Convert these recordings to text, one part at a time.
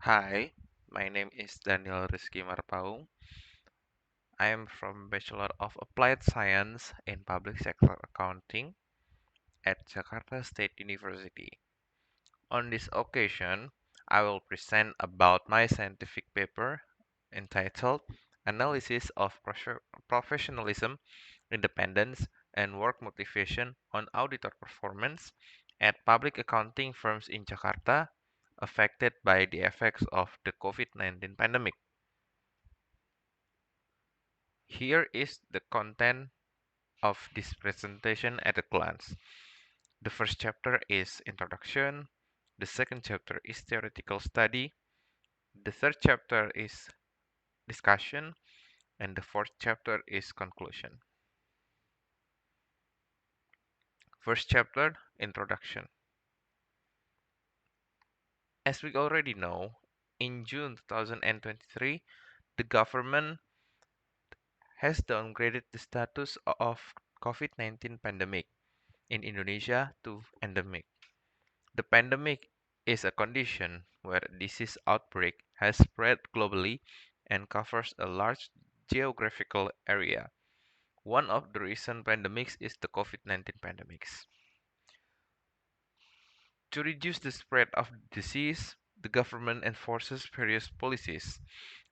Hi, my name is Daniel Rizky Marpaung. I am from Bachelor of Applied Science in Public Sector Accounting at Jakarta State University. On this occasion, I will present about my scientific paper entitled Analysis of Professionalism, Independence, and Work Motivation on Auditor Performance at Public Accounting Firms in Jakarta affected by the effects of the COVID-19 pandemic. Here is the content of this presentation at a glance. The first chapter is Introduction, the second chapter is Theoretical Study, the third chapter is Discussion, and the fourth chapter is Conclusion. First chapter, Introduction. As we already know, in June 2023, the government has downgraded the status of COVID-19 pandemic in Indonesia to endemic. The pandemic is a condition where a disease outbreak has spread globally and covers a large geographical area. One of the recent pandemics is the COVID-19 pandemics. To reduce the spread of the disease, the government enforces various policies.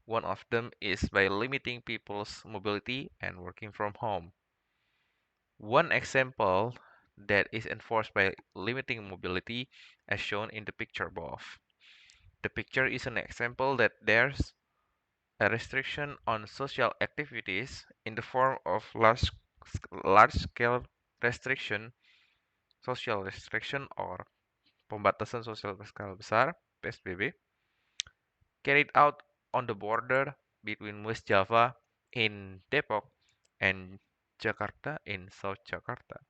One of them is by limiting people's mobility and working from home. One example that is enforced by limiting mobility as shown in the picture above. The picture is an example that there's a restriction on social activities in the form of large-scale restriction, social restriction or pembatasan sosial berskala besar (PSBB) carried out on the border between West Java in Depok and Jakarta in South Jakarta.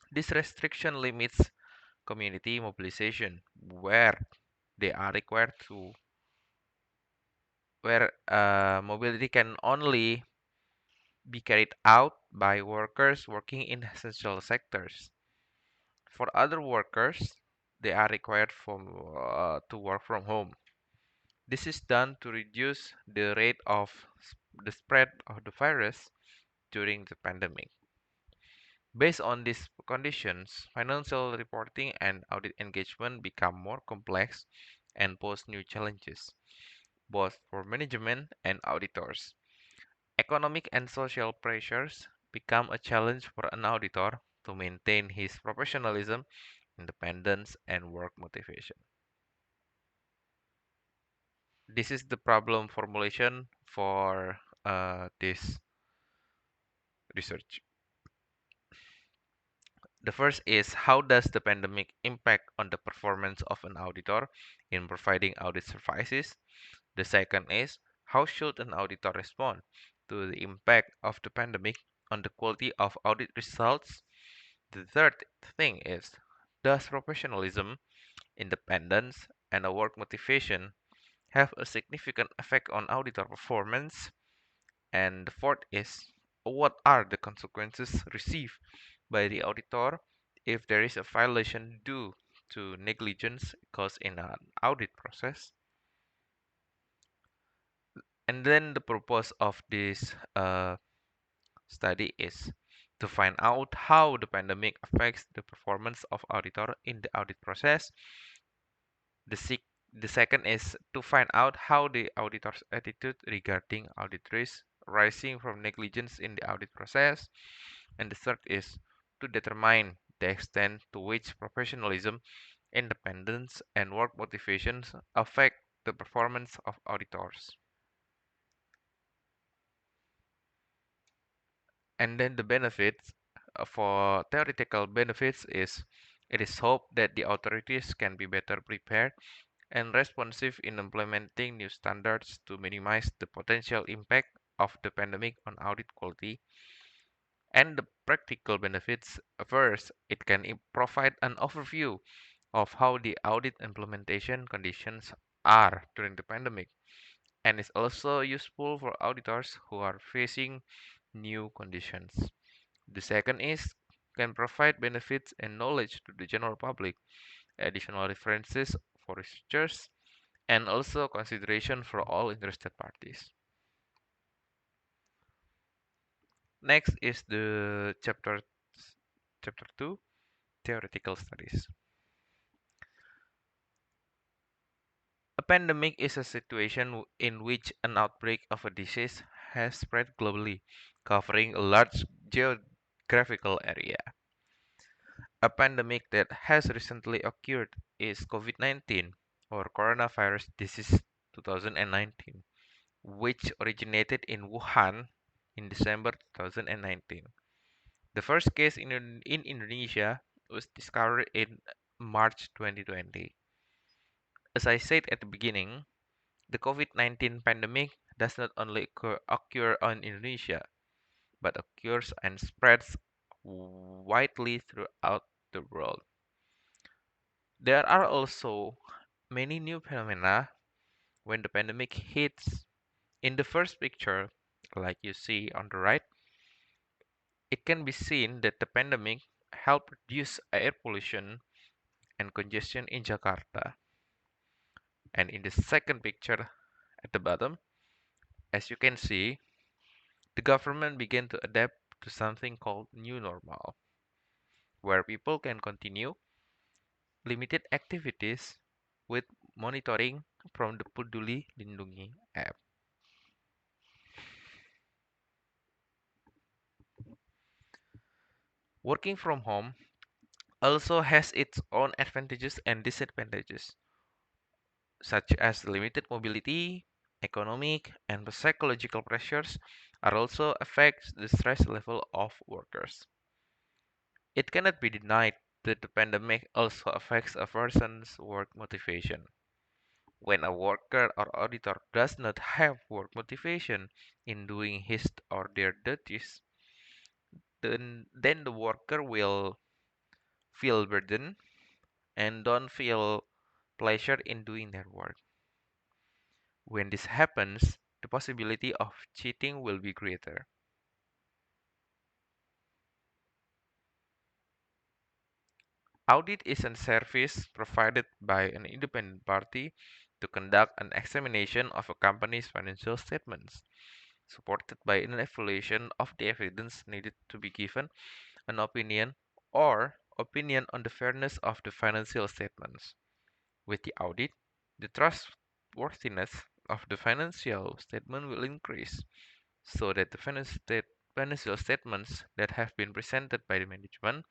This restriction limits community mobilization where they are required to where mobility can only be carried out by workers working in essential sectors. For other workers, they are required to work from home. This is done to reduce the rate of the spread of the virus during the pandemic. Based on these conditions, financial reporting and audit engagement become more complex and pose new challenges, both for management and auditors. Economic and social pressures become a challenge for an auditor to maintain his professionalism, independence, and work motivation. This is the problem formulation for this research. The first is how does the pandemic impact on the performance of an auditor in providing audit services? The second is how should an auditor respond to the impact of the pandemic on the quality of audit results? The third thing is, does professionalism, independence, and a work motivation have a significant effect on auditor performance? And the fourth is, what are the consequences received by the auditor if there is a violation due to negligence caused in an audit process? And then the purpose of this study is to find out how the pandemic affects the performance of auditor in the audit process. The, sec- the second is to find out how the auditor's attitude regarding audit risk rising from negligence in the audit process. And the third is to determine the extent to which professionalism, independence, and work motivations affect the performance of auditors. And then the benefits for theoretical benefits is it is hoped that the authorities can be better prepared and responsive in implementing new standards to minimize the potential impact of the pandemic on audit quality. And the practical benefits first, it can provide an overview of how the audit implementation conditions are during the pandemic and is also useful for auditors who are facing new conditions. The second is can provide benefits and knowledge to the general public, additional references for researchers, and also consideration for all interested parties. Next is the chapter 2, theoretical studies. A pandemic is a situation in which an outbreak of a disease has spread globally, covering a large geographical area. A pandemic that has recently occurred is COVID-19 or coronavirus disease 2019, which originated in Wuhan in December 2019. The first case in Indonesia was discovered in March 2020. As I said at the beginning, the COVID-19 pandemic does not only occur in Indonesia, but occurs and spreads widely throughout the world. There are also many new phenomena when the pandemic hits. In the first picture, like you see on the right, it can be seen that the pandemic helped reduce air pollution and congestion in Jakarta. And in the second picture at the bottom, as you can see, the government began to adapt to something called new normal, where people can continue limited activities with monitoring from the Peduli Lindungi app. Working from home also has its own advantages and disadvantages, such as limited mobility, economic and psychological pressures are also affects the stress level of workers. It cannot be denied that the pandemic also affects a person's work motivation. When a worker or auditor does not have work motivation in doing his or their duties, then the worker will feel burdened and don't feel pleasure in doing their work. When this happens, the possibility of cheating will be greater. Audit is a service provided by an independent party to conduct an examination of a company's financial statements, supported by an evaluation of the evidence needed to be given an opinion on the fairness of the financial statements. With the audit, the trustworthiness of the financial statement will increase, so that the financial statements that have been presented by the management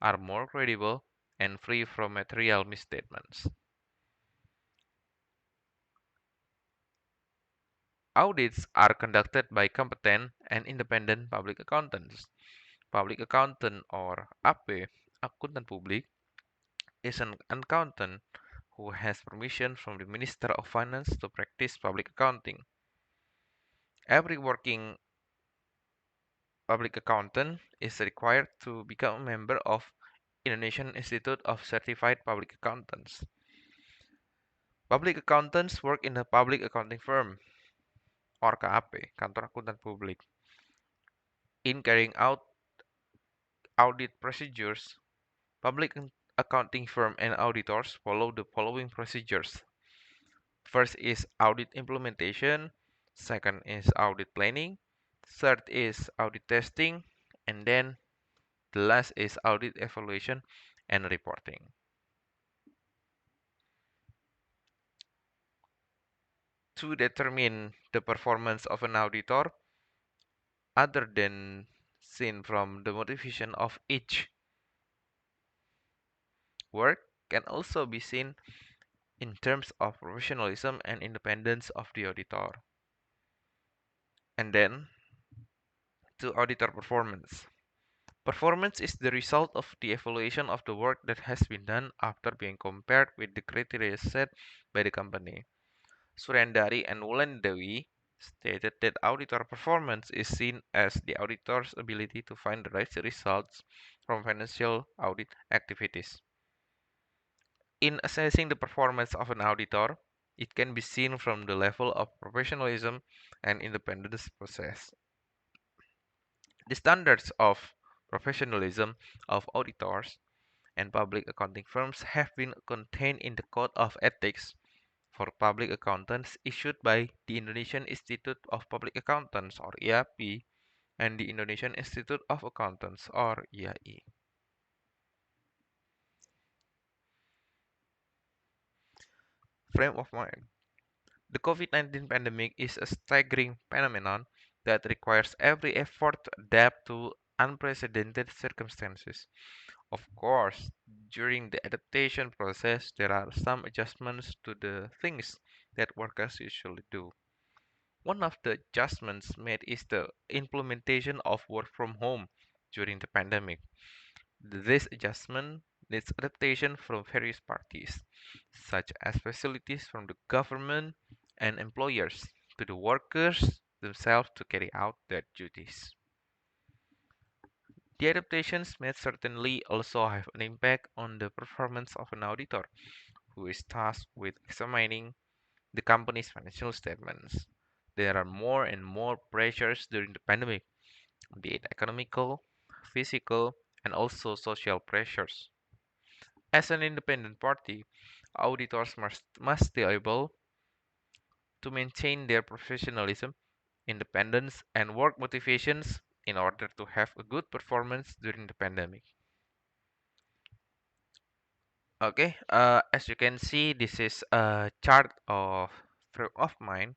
are more credible and free from material misstatements. Audits are conducted by competent and independent public accountants. Public accountant or AP, akuntan publik, is an accountant who has permission from the Minister of Finance to practice public accounting. Every working public accountant is required to become a member of Indonesian Institute of Certified Public Accountants. Public accountants work in a public accounting firm or KAP, Kantor Akuntan Publik. In carrying out audit procedures, public accounting firm and auditors follow the following procedures. First is audit implementation, second is audit planning, third is audit testing, and then the last is audit evaluation and reporting. To determine the performance of an auditor, other than seen from the motivation of each work, can also be seen in terms of professionalism and independence of the auditor. And then to auditor performance. Performance is the result of the evaluation of the work that has been done after being compared with the criteria set by the company. Suryandari and Wulandewi stated that auditor performance is seen as the auditor's ability to find the right results from financial audit activities. In assessing the performance of an auditor, it can be seen from the level of professionalism and independence possessed. The standards of professionalism of auditors and public accounting firms have been contained in the Code of Ethics for public accountants issued by the Indonesian Institute of Public Accountants or IAP and the Indonesian Institute of Accountants or IAI. Frame of mind. The COVID-19 pandemic is a staggering phenomenon that requires every effort to adapt to unprecedented circumstances. Of course, during the adaptation process, there are some adjustments to the things that workers usually do. One of the adjustments made is the implementation of work from home during the pandemic. This adjustment needs adaptation from various parties, such as facilities from the government and employers, to the workers themselves to carry out their duties. The adaptations may certainly also have an impact on the performance of an auditor, who is tasked with examining the company's financial statements. There are more and more pressures during the pandemic, be it economical, physical, and also social pressures. As an independent party, auditors must be able to maintain their professionalism, independence, and work motivations in order to have a good performance during the pandemic. Okay, as you can see, this is a chart of frame of mind.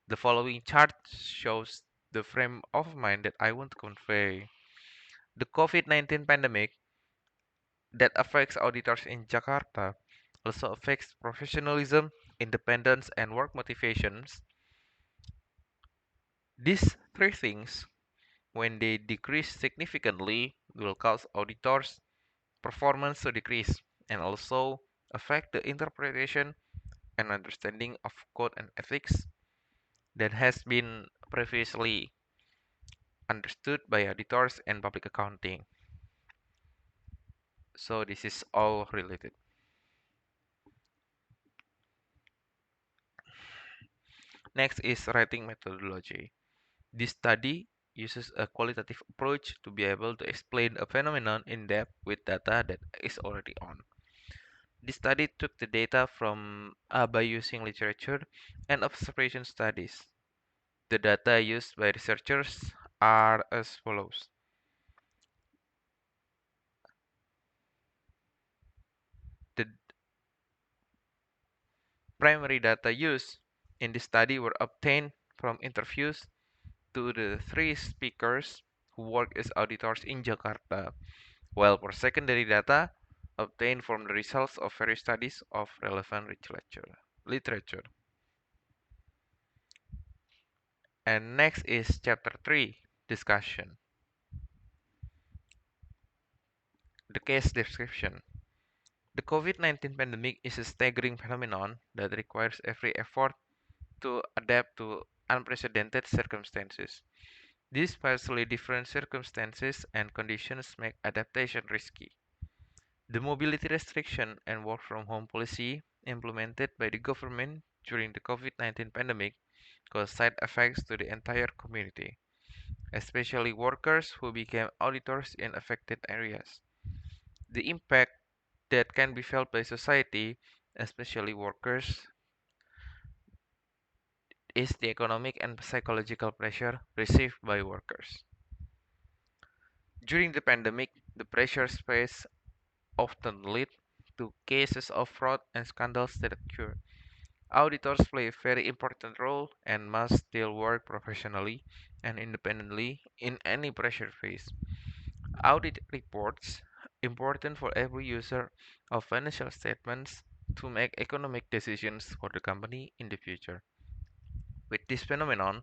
The following chart shows the frame of mind that I want to convey. The COVID-19 pandemic that affects auditors in Jakarta also affects professionalism, independence, and work motivations. These three things, when they decrease significantly, will cause auditors' performance to decrease and also affect the interpretation and understanding of code and ethics that has been previously understood by auditors and public accounting. So this is all related. Next is writing methodology. This study uses a qualitative approach to be able to explain a phenomenon in depth with data that is already on. This study took the data from by using literature and observation studies. The data used by researchers are as follows. The primary data used in this study were obtained from interviews to the three speakers who work as auditors in Jakarta, while for secondary data obtained from the results of various studies of relevant literature. And next is chapter 3, discussion. The case description. The COVID-19 pandemic is a staggering phenomenon that requires every effort to adapt to unprecedented circumstances. These vastly different circumstances and conditions make adaptation risky. The mobility restriction and work from home policy implemented by the government during the COVID-19 pandemic caused side effects to the entire community, especially workers who became auditors in affected areas. The impact that can be felt by society, especially workers, is the economic and psychological pressure received by workers. During the pandemic, the pressures faced often lead to cases of fraud and scandals that occur. Auditors play a very important role and must still work professionally and independently in any pressure phase. Audit reports important for every user of financial statements to make economic decisions for the company in the future. With this phenomenon,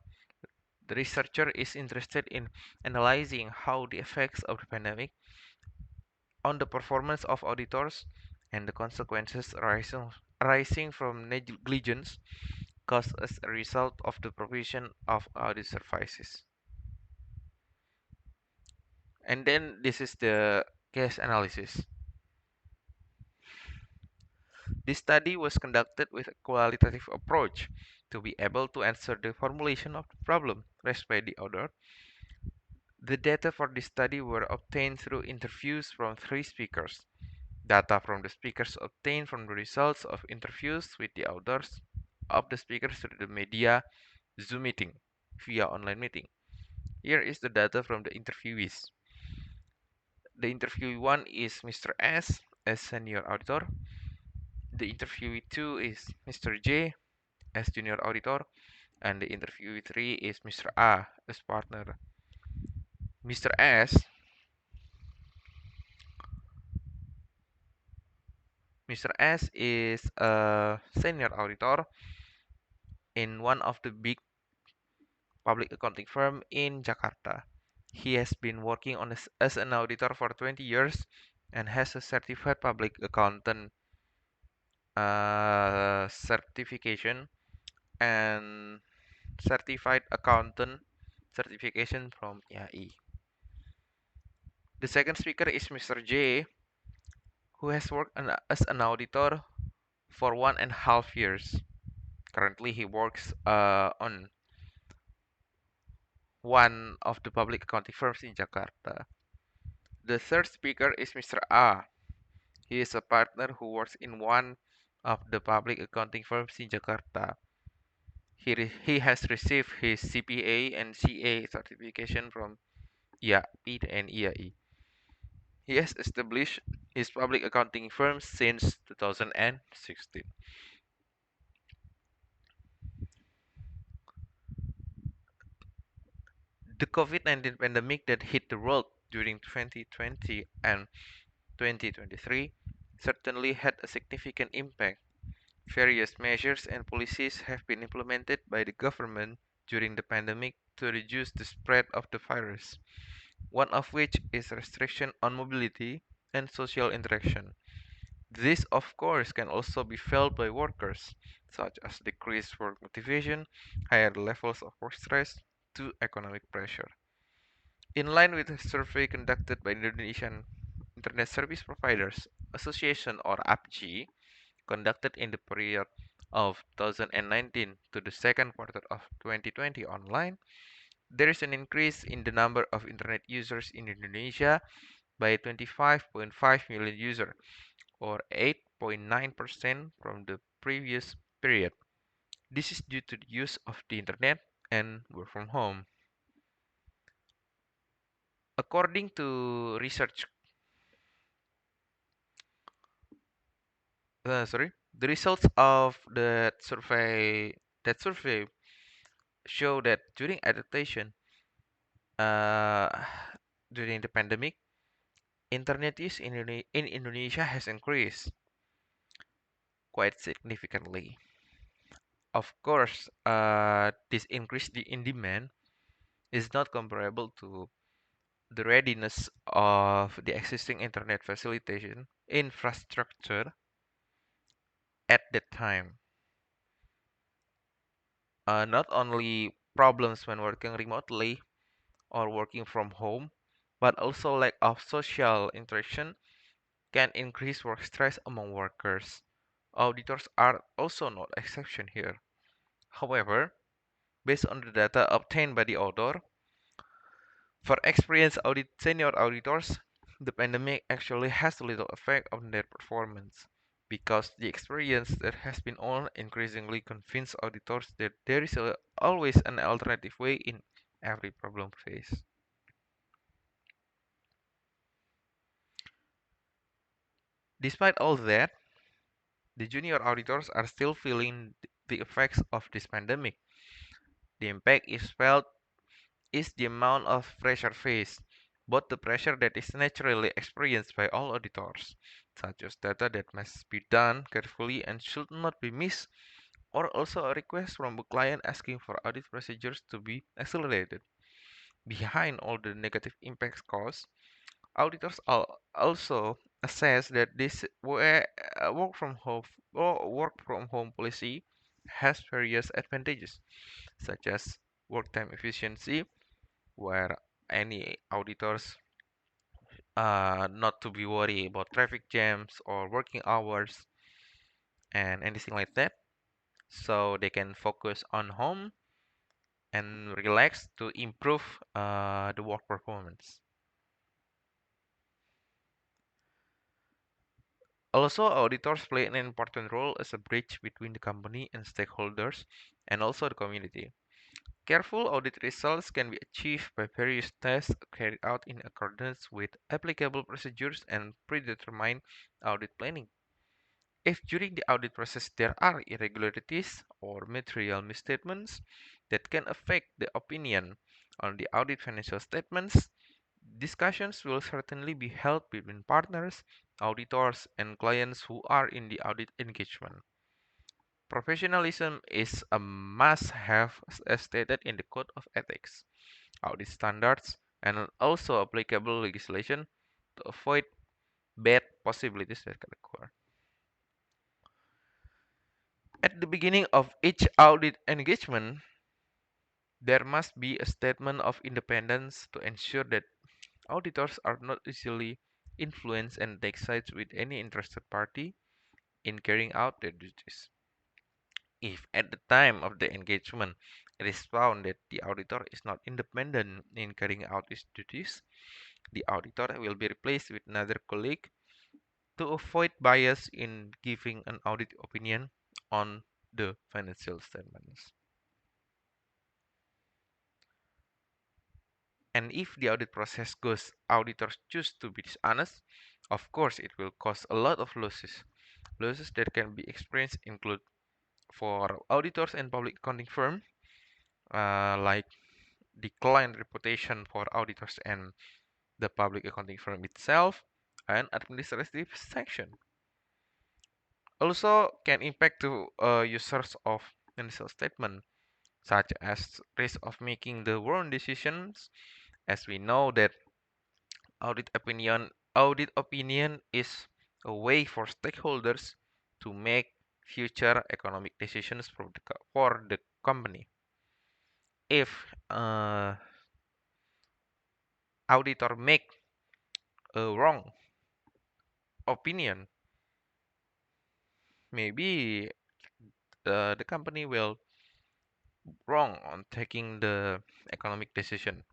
the researcher is interested in analyzing how the effects of the pandemic on the performance of auditors and the consequences arising from negligence caused as a result of the provision of audit services. And then this is the case analysis. This study was conducted with a qualitative approach to be able to answer the formulation of the problem raised by the author. The data for this study were obtained through interviews from three speakers. Data from the speakers obtained from the results of interviews with the authors of the speakers through the media Zoom meeting via online meeting. Here is the data from the interviewees. The interviewee 1 is Mr. S as senior auditor. The interviewee 2 is Mr. J as junior auditor. And the interviewee 3 is Mr. A as partner. Mr. S Mr. S is a senior auditor in one of the big public accounting firm in Jakarta. He has been working as an auditor for 20 years and has a certified public accountant certification and certified accountant certification from IAI. The second speaker is Mr. J, who has worked as an auditor for 1.5 years. Currently, he works on one of the public accounting firms in Jakarta. The third speaker is Mr. A. He is a partner who works in one of the public accounting firms in Jakarta. He has received his CPA and CA certification from IAP and IAI. He has established his public accounting firm since 2016. The COVID-19 pandemic that hit the world during 2020 and 2023 certainly had a significant impact. Various measures and policies have been implemented by the government during the pandemic to reduce the spread of the virus, one of which is restriction on mobility and social interaction. This, of course, can also be felt by workers, such as decreased work motivation, higher levels of work stress, to economic pressure. In line with a survey conducted by Indonesian Internet Service Providers Association or APG, conducted in the period of 2019 to the second quarter of 2020 online, there is an increase in the number of internet users in Indonesia by 25.5 million users, or 8.9% from the previous period. This is due to the use of the internet and work from home. According to research, the results of that survey show that during adaptation, uh, during the pandemic, internet use in Indonesia has increased quite significantly. Of course, this increase in demand is not comparable to the readiness of the existing internet facilitation infrastructure at that time. Not only problems when working remotely or working from home, but also lack of social interaction can increase work stress among workers. Auditors are also no exception here. However, based on the data obtained by the author, for experienced senior auditors, the pandemic actually has little effect on their performance because the experience that has been on increasingly convinced auditors that there is always an alternative way in every problem faced. Despite all that, the junior auditors are still feeling the effects of this pandemic. The impact is felt is the amount of pressure faced, both the pressure that is naturally experienced by all auditors, such as data that must be done carefully and should not be missed, or also a request from a client asking for audit procedures to be accelerated. Behind all the negative impacts caused, auditors also assess that this work from home policy has various advantages, such as work time efficiency, where any auditors not to be worried about traffic jams or working hours and anything like that, so they can focus on home and relax to improve the work performance. Also, auditors play an important role as a bridge between the company and stakeholders and also the community. Careful audit results can be achieved by various tests carried out in accordance with applicable procedures and predetermined audit planning. If during the audit process there are irregularities or material misstatements that can affect the opinion on the audit financial statements, discussions will certainly be held between partners, auditors, and clients who are in the audit engagement. Professionalism is a must have as stated in the Code of Ethics, audit standards, and also applicable legislation to avoid bad possibilities that can occur. At the beginning of each audit engagement, there must be a statement of independence to ensure that auditors are not easily influenced and take sides with any interested party in carrying out their duties. If at the time of the engagement it is found that the auditor is not independent in carrying out his duties, the auditor will be replaced with another colleague to avoid bias in giving an audit opinion on the financial statements. And if the audit process goes, auditors choose to be dishonest, of course it will cause a lot of losses. Losses that can be experienced include for auditors and public accounting firm, like declined reputation for auditors and the public accounting firm itself, and administrative sanction. Also can impact to users of financial statement, such as risk of making the wrong decisions, as we know that audit opinion is a way for stakeholders to make future economic decisions for the company. If auditor make a wrong opinion, maybe the company will wrong on taking the economic decision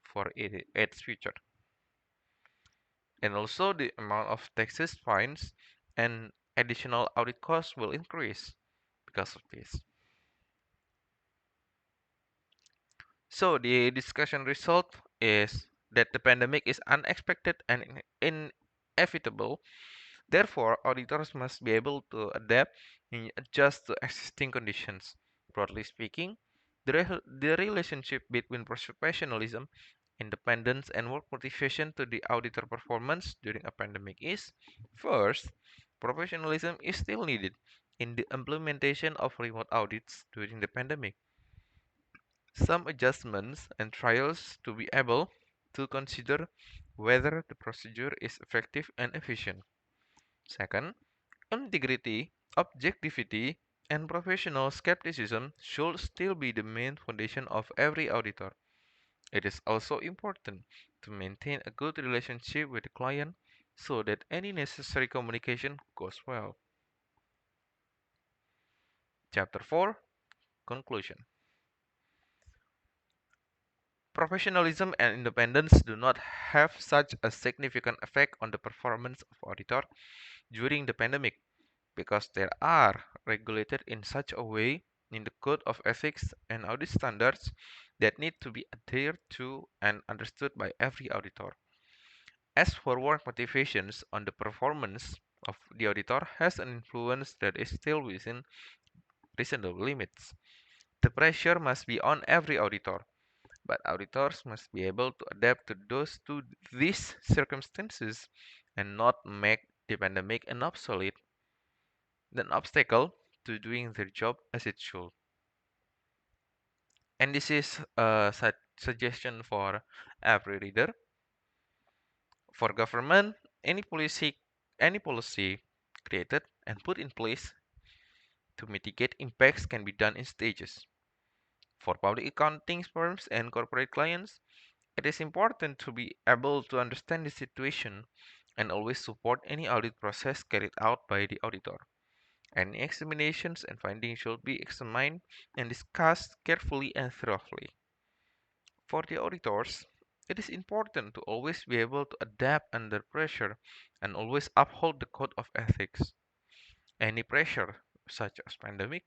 for its future. And also the amount of taxes, fines, and additional audit costs will increase because of this. So the discussion result is that the pandemic is unexpected and inevitable. Therefore, auditors must be able to adapt and adjust to existing conditions. Broadly speaking, the relationship between professionalism, independence, and work motivation to the auditor performance during a pandemic is first, professionalism is still needed in the implementation of remote audits during the pandemic. Some adjustments and trials to be able to consider whether the procedure is effective and efficient. Second, integrity, objectivity, and professional skepticism should still be the main foundation of every auditor. It is also important to maintain a good relationship with the client so that any necessary communication goes well. Chapter 4, Conclusion. Professionalism and independence do not have such a significant effect on the performance of auditor during the pandemic because they are regulated in such a way in the Code of Ethics and Audit Standards that need to be adhered to and understood by every auditor. As for work motivations on the performance of the auditor has an influence that is still within reasonable limits. The pressure must be on every auditor, but auditors must be able to adapt to these circumstances and not make the pandemic an obstacle to doing their job as it should. And this is a suggestion for every reader. For government, any policy created and put in place to mitigate impacts can be done in stages. For public accounting firms and corporate clients, it is important to be able to understand the situation and always support any audit process carried out by the auditor. Any examinations and findings should be examined and discussed carefully and thoroughly. For the auditors, It is important to always be able to adapt under pressure and always uphold the code of ethics. Any pressure, such as pandemic,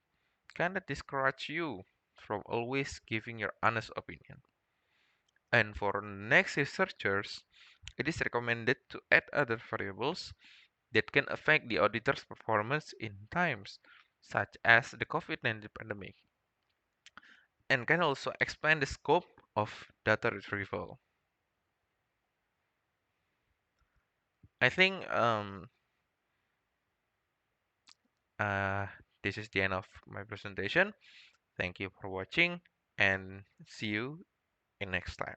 cannot discourage you from always giving your honest opinion. And for next researchers, it is recommended to add other variables that can affect the auditor's performance in times such as the COVID-19 pandemic, and can also expand the scope of data retrieval. I think uh, this is the end of my presentation. Thank you for watching and see you in next time.